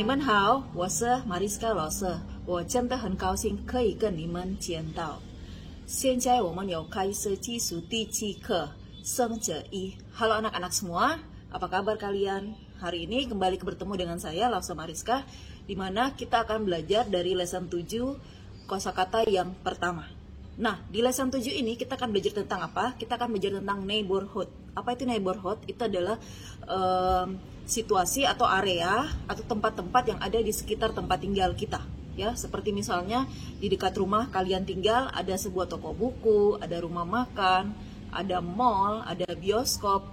你们好，我是Mariska 老师，我真的很高兴可以跟你们见到。现在我们有开始技术第7课，生者一。Halo anak-anak semua, apa kabar kalian? Hari ini kembali bertemu dengan saya, Lafsa Mariska, di mana kita akan belajar dari lesson 7 kosakata yang pertama. Nah, di lesson 7 ini kita akan belajar tentang apa? Kita akan belajar tentang neighborhood. Apa itu neighborhood? Itu adalah situasi atau area atau tempat-tempat yang ada di sekitar tempat tinggal kita. Ya, seperti misalnya di dekat rumah kalian tinggal ada sebuah toko buku, ada rumah makan, ada mall, ada bioskop,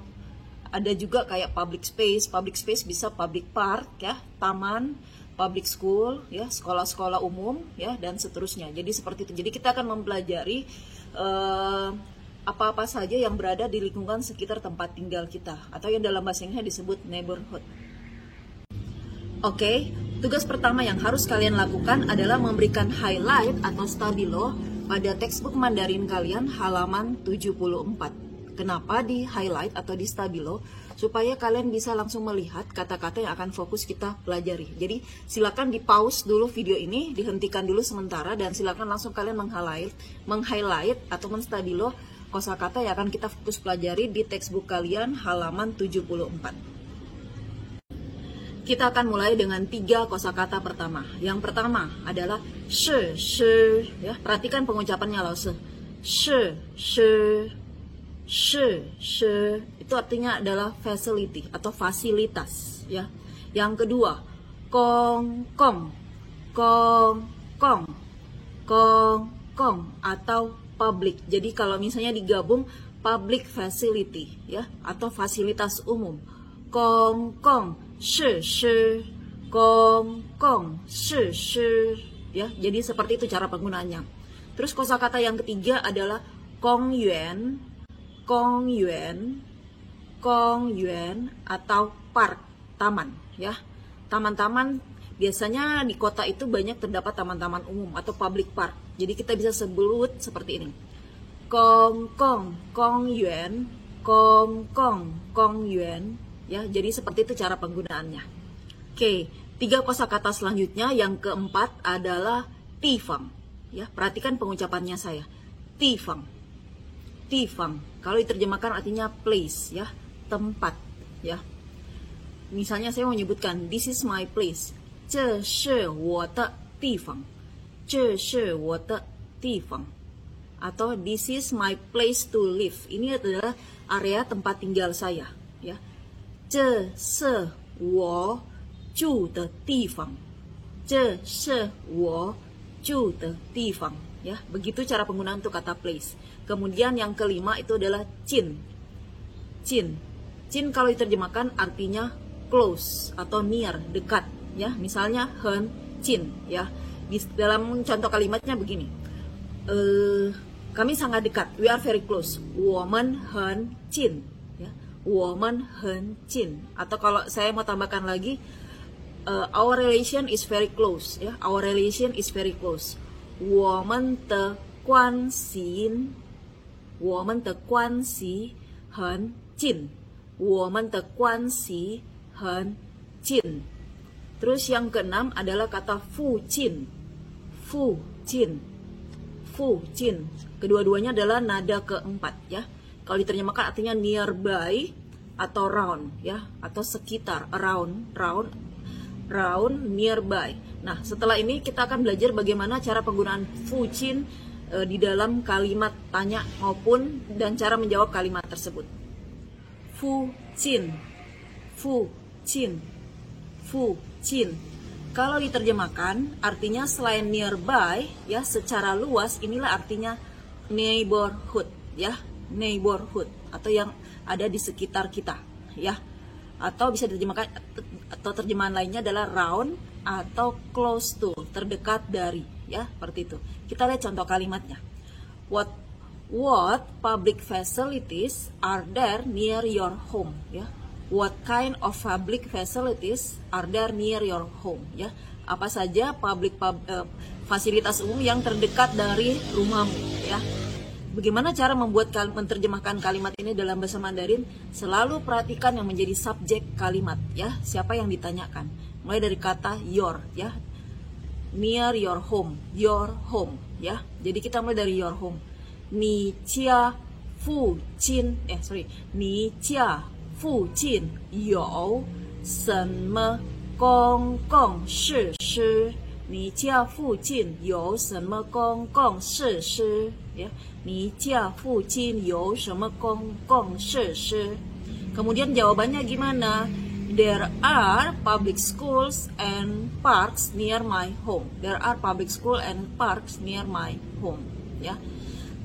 ada juga kayak public space. Public space bisa public park ya, taman, public school ya, sekolah-sekolah umum ya, dan seterusnya. Jadi seperti itu. Jadi kita akan mempelajari apa-apa saja yang berada di lingkungan sekitar tempat tinggal kita, atau yang dalam bahasa Inggrisnya disebut neighborhood. Oke, tugas pertama yang harus kalian lakukan adalah memberikan highlight atau stabilo pada textbook Mandarin kalian halaman 74. Kenapa di highlight atau di stabilo? Supaya kalian bisa langsung melihat kata-kata yang akan fokus kita pelajari. Jadi silakan di pause dulu video ini, dihentikan dulu sementara, dan silakan langsung kalian meng-highlight atau menstabilo kosakata yang akan kita fokus pelajari di textbook kalian halaman 74. Kita akan mulai dengan 3 kosakata pertama. Yang pertama adalah shi, ya. Perhatikan pengucapannya loh, shi. Itu artinya adalah facility atau fasilitas, ya. Yang kedua, kong atau public. Jadi kalau misalnya digabung public facility ya, atau fasilitas umum. Kong shi ya. Jadi seperti itu cara penggunaannya. Terus kosakata yang ketiga adalah kongyuan atau park, taman ya. Taman-taman biasanya di kota itu banyak terdapat taman-taman umum atau public park. Jadi kita bisa sebut seperti ini. Kongyuan ya. Jadi seperti itu cara penggunaannya. Oke, 3 kosakata selanjutnya yang keempat adalah tifang ya. Perhatikan pengucapannya saya. Tifang. Kalau diterjemahkan artinya place ya, tempat ya. Misalnya saya mau menyebutkan this is my place. 这是我的地方. 这是我的地方. Atau this is my place to live. Ini adalah area tempat tinggal saya ya. 这是我住的地方. 这是我住的地方 ya. Begitu cara penggunaan untuk kata place. Kemudian yang kelima itu adalah cin kalau diterjemahkan artinya close atau near, dekat ya. Misalnya hen cin ya. Di dalam contoh kalimatnya begini. Kami sangat dekat. We are very close. 我们很近 ya. 我们很近. Atau kalau saya mau tambahkan lagi, our relation is very close ya. Our relation is very close. 我们的关系很近. 我们的关系很近. Terus yang keenam adalah kata fu jin. Kedua-duanya adalah nada keempat ya. Kalau diterjemahkan artinya nearby atau round ya, atau sekitar, around, nearby. Nah, setelah ini kita akan belajar bagaimana cara penggunaan fu jin di dalam kalimat tanya maupun dan cara menjawab kalimat tersebut. Fu jin. Kalau diterjemahkan artinya selain nearby ya, secara luas inilah artinya neighborhood ya, neighborhood atau yang ada di sekitar kita ya. Atau bisa diterjemahkan atau terjemahan lainnya adalah round atau close to, terdekat dari ya, seperti itu. Kita lihat contoh kalimatnya. What public facilities are there near your home ya. What kind of public facilities are there near your home ya. Apa saja fasilitas umum yang terdekat dari rumahmu ya. Bagaimana cara menerjemahkan kalimat ini dalam bahasa Mandarin? Selalu perhatikan yang menjadi subjek kalimat ya, siapa yang ditanyakan. mulai dari kata your ya. Near your home ya. Jadi kita mulai dari your home. 你家附近你家附近有什么公共设施？你家附近有什么公共设施？ ya. 你家附近有什么公共设施？ Kemudian jawabannya gimana? There are public schools and parks near my home. There are public school and parks near my home. Ya.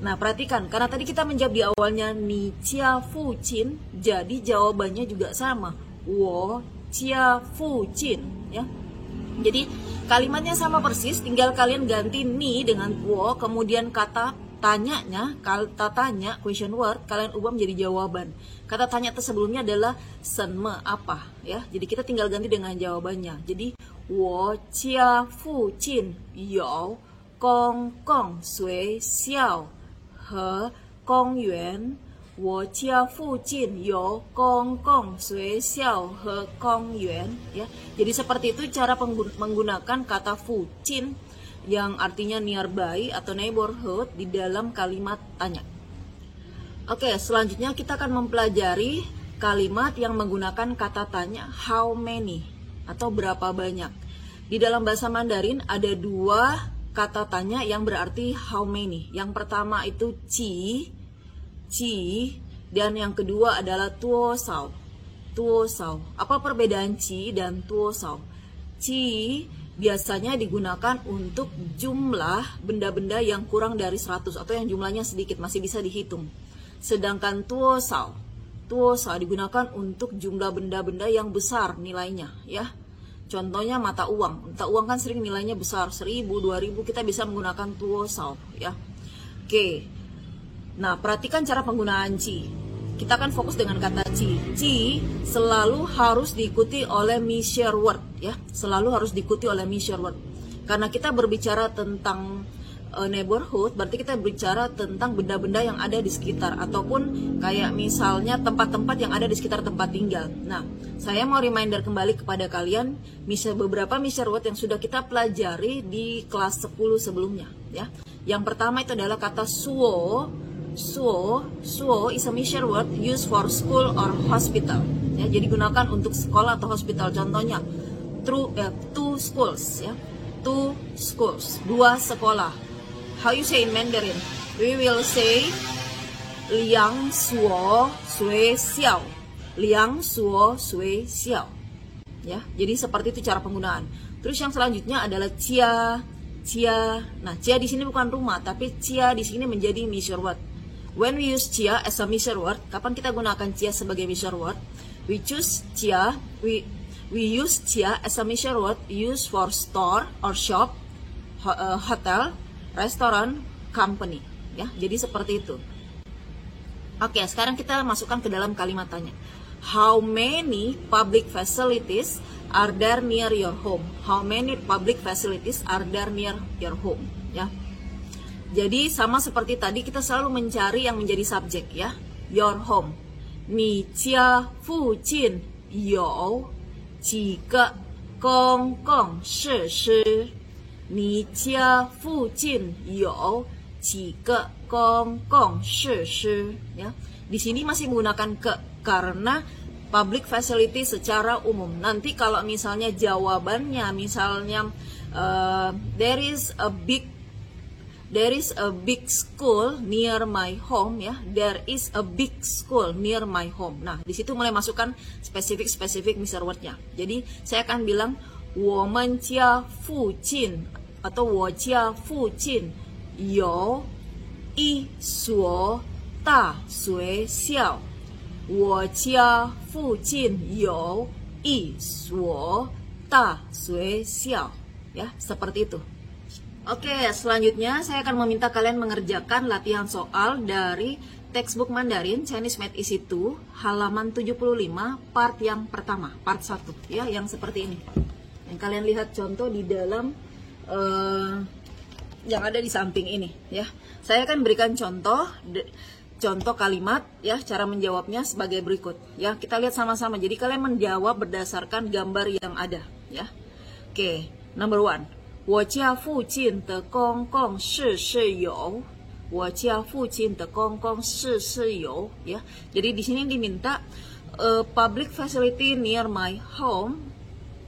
Nah, perhatikan, karena tadi kita menjawab di awalnya ni jia fu jin, jadi jawabannya juga sama. Wo jia fu jin, ya. Jadi kalimatnya sama persis, tinggal kalian ganti ni dengan wo, kemudian kata tanyanya, kata tanya, question word, kalian ubah menjadi jawaban. Kata tanya sebelumnya adalah senme apa, ya. Jadi kita tinggal ganti dengan jawabannya. Jadi wo jia fu jin you gong gong sui xiao he gong yuan. Wo jia fu jin you gong gong sui xiao he gong yuan, ya. Jadi seperti itu cara menggunakan kata fu jin yang artinya nearby atau neighborhood di dalam kalimat tanya. Oke, selanjutnya kita akan mempelajari kalimat yang menggunakan kata tanya how many atau berapa banyak. Di dalam bahasa Mandarin ada dua kata tanya yang berarti how many. Yang pertama itu ji, dan yang kedua adalah tuo sao. Apa perbedaan ji dan tuo sao? Ji biasanya digunakan untuk jumlah benda-benda yang kurang dari 100 atau yang jumlahnya sedikit, masih bisa dihitung. Sedangkan tuo sao digunakan untuk jumlah benda-benda yang besar nilainya, ya. Contohnya mata uang kan sering nilainya besar, 1000, 2000, kita bisa menggunakan tuo sao, ya. Oke. Nah, perhatikan cara penggunaan ji. Kita akan fokus dengan kata ji. Ji selalu harus diikuti oleh measure word, ya. Selalu harus diikuti oleh measure word. Karena kita berbicara tentang neighborhood, berarti kita berbicara tentang benda-benda yang ada di sekitar, ataupun kayak misalnya tempat-tempat yang ada di sekitar tempat tinggal. Nah, saya mau reminder kembali kepada kalian beberapa measure word yang sudah kita pelajari di kelas 10 sebelumnya, ya. Yang pertama itu adalah kata suo. Suo is a measure word used for school or hospital, ya. Jadi gunakan untuk sekolah atau hospital. Contohnya two schools, ya. Two schools, dua sekolah. How you say in Mandarin? We will say liang suo sui xiao. Liang suo sui xiao. Ya, jadi seperti itu cara penggunaan. Terus yang selanjutnya adalah cia. Nah, cia di sini bukan rumah, tapi cia di sini menjadi measure word. When we use cia as a measure word, kapan kita gunakan cia sebagai measure word? We use cia as a measure word used for store or shop, hotel, restoran, company, ya. Jadi seperti itu. Oke, sekarang kita masukkan ke dalam kalimat tanya. How many public facilities are there near your home? How many public facilities are there near your home, ya. Jadi sama seperti tadi, kita selalu mencari yang menjadi subjek, ya. Your home. 你家附近有几个公共设施？你家附近有几个公共设施？ Ya, di sini masih menggunakan ke karena public facility secara umum. Nanti kalau misalnya jawabannya misalnya there is a big school near my home, ya. There is a big school near my home. Nah, di situ mulai masukkan spesifik measure word-nya. Jadi saya akan bilang 我们家附近 atau 我家附近有一所大学校。我家附近有一所大学校. Ya, seperti itu. Oke, selanjutnya saya akan meminta kalian mengerjakan latihan soal dari textbook Mandarin Chinese Math Easy 2 halaman 75 part yang pertama, part 1, ya, yang seperti ini. Yang kalian lihat contoh di dalam yang ada di samping ini, ya. Saya akan berikan contoh kalimat, ya, cara menjawabnya sebagai berikut, ya. Kita lihat sama-sama. Jadi kalian menjawab berdasarkan gambar yang ada, ya. Oke, number one. 我家附近的公共设施有 我家附近的公共设施有 ya. Jadi di sini diminta public facility near my home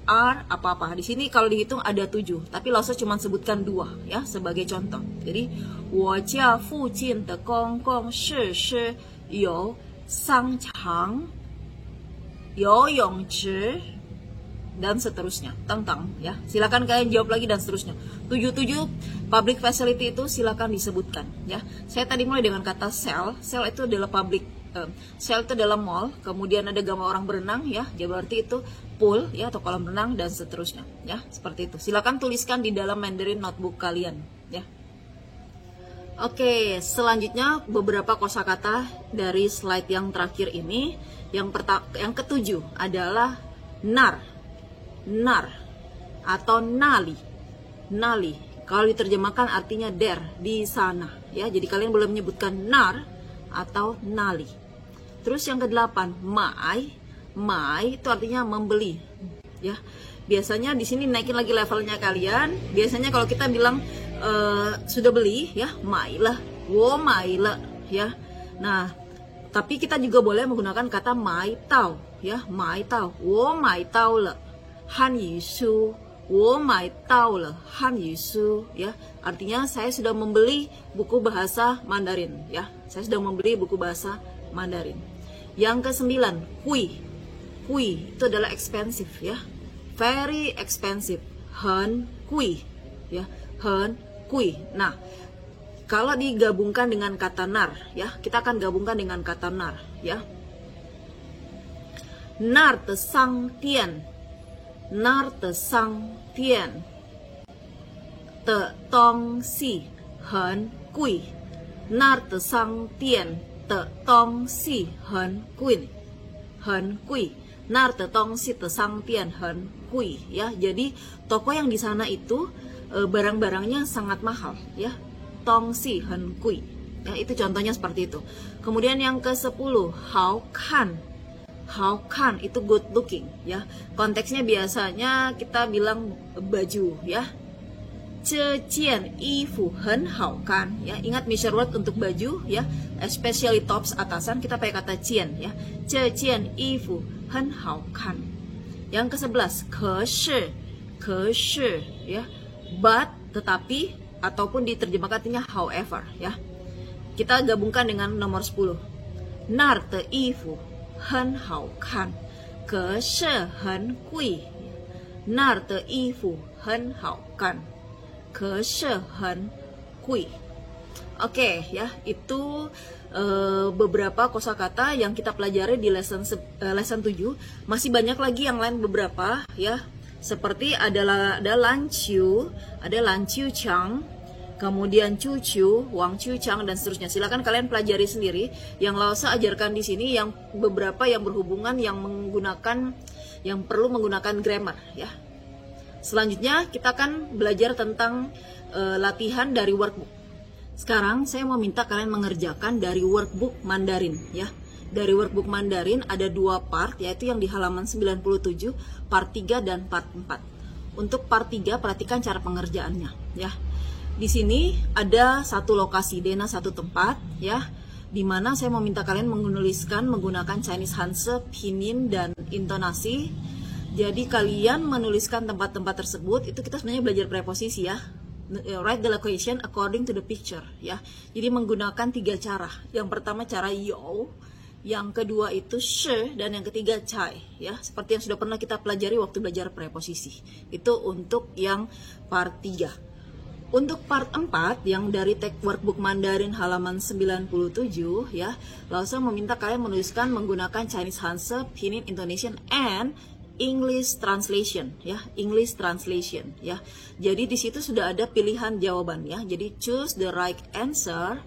are apa-apa. Di sini kalau dihitung ada 7, tapi Lao Tzu cuma sebutkan 2 ya sebagai contoh. Jadi 我家附近的公共设施有商场、游泳池 dan seterusnya. Tentang ya. Silakan kalian jawab lagi dan seterusnya. 7 public facility itu silakan disebutkan ya. Saya tadi mulai dengan kata cell. Cell itu adalah public cell itu adalah mall, kemudian ada gambar orang berenang ya. Jadi berarti itu pool ya atau kolam renang dan seterusnya ya. Seperti itu. Silakan tuliskan di dalam Mandarin notebook kalian ya. Oke, selanjutnya beberapa kosakata dari slide yang terakhir ini. Yang ketujuh adalah nar. Nar atau nali. Nali kalau diterjemahkan artinya there, di sana ya. Jadi kalian boleh menyebutkan nar atau nali. Terus yang ke-8 mai. Mai itu artinya membeli ya. Biasanya di sini naikin lagi levelnya kalian. Biasanya kalau kita bilang sudah beli ya, mai lah, wo mai le ya. Nah, tapi kita juga boleh menggunakan kata mai tau ya, mai tau, wo mai tau le. Han yu su, wo mai tao le han yu su ya. Artinya saya sudah membeli buku bahasa Mandarin ya. Saya sudah membeli buku bahasa Mandarin. Yang ke-9, kui. Kui itu adalah expensive ya. Very expensive. Hen kui ya. Hen kui. Nah, kalau digabungkan dengan kata nar ya, kita akan gabungkan dengan kata nar ya. Nar te sang tian. Nar te sang tian的东西很贵 nar te sang tian的东西很贵 nar te tong si te sang tian很贵 ya. Jadi toko yang di sana itu barang-barangnya sangat mahal ya. Tong si hen kui ya, itu contohnya seperti itu. Kemudian yang ke-10 hao kan. How can itu good looking ya. Konteksnya biasanya kita bilang baju ya. Ce jian yifu hen hao kan ya. Ingat measure word untuk baju ya, especially tops atasan kita pakai kata jian ya. Ce jian yifu hen hao kan. Yang ke-11 ke shi ya. But tetapi ataupun diterjemahkan artinya however ya. Kita gabungkan dengan nomor 10. Nar te yifu 很好看，可是很贵。那儿的衣服很好看，可是很贵。Oke ya, itu beberapa kosakata yang kita pelajari di lesson 7. Masih banyak lagi yang lain beberapa ya. Seperti ada lanqiu, ada lanqiu chang, kemudian cucu, wang cucang dan seterusnya. Silakan kalian pelajari sendiri. Yang Lao Tzu ajarkan di sini yang beberapa yang berhubungan yang perlu menggunakan grammar ya. Selanjutnya kita akan belajar tentang latihan dari workbook. Sekarang saya mau minta kalian mengerjakan dari workbook Mandarin ya. Dari workbook Mandarin ada 2 part, yaitu yang di halaman 97, part 3 dan part 4. Untuk part 3 perhatikan cara pengerjaannya ya. Di sini ada satu lokasi, Dena satu tempat ya, dimana saya mau minta kalian menuliskan menggunakan Chinese Hanse, pinyin dan intonasi. Jadi kalian menuliskan tempat-tempat tersebut, itu kita sebenarnya belajar preposisi ya. Write the location according to the picture ya. Jadi menggunakan 3 cara. Yang pertama cara you, yang kedua itu she, dan yang ketiga cai ya. Seperti yang sudah pernah kita pelajari waktu belajar preposisi. Itu untuk yang part 3. Untuk part 4 yang dari teks workbook Mandarin halaman 97 ya, Lao Tzu meminta kalian menuliskan menggunakan Chinese Hanse, pinyin, Indonesian and English translation ya, English translation ya. Jadi di situ sudah ada pilihan jawaban ya. Jadi choose the right answer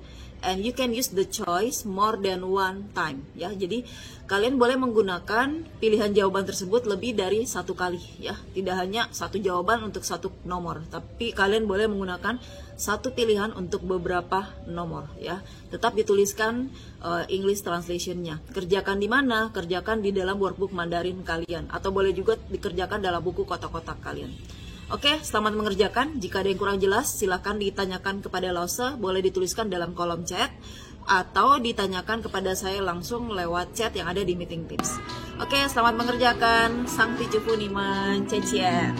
and you can use the choice more than one time ya. Jadi kalian boleh menggunakan pilihan jawaban tersebut lebih dari satu kali ya. Tidak hanya satu jawaban untuk satu nomor, tapi kalian boleh menggunakan satu pilihan untuk beberapa nomor ya. Tetap dituliskan English translation-nya. Kerjakan di mana? Kerjakan di dalam workbook Mandarin kalian, atau boleh juga dikerjakan dalam buku kotak-kotak kalian. Oke, selamat mengerjakan. Jika ada yang kurang jelas, silakan ditanyakan kepada Lause, boleh dituliskan dalam kolom chat, atau ditanyakan kepada saya langsung lewat chat yang ada di Meeting Tips. Oke, selamat mengerjakan. Sang Picu Puniman, Cecian.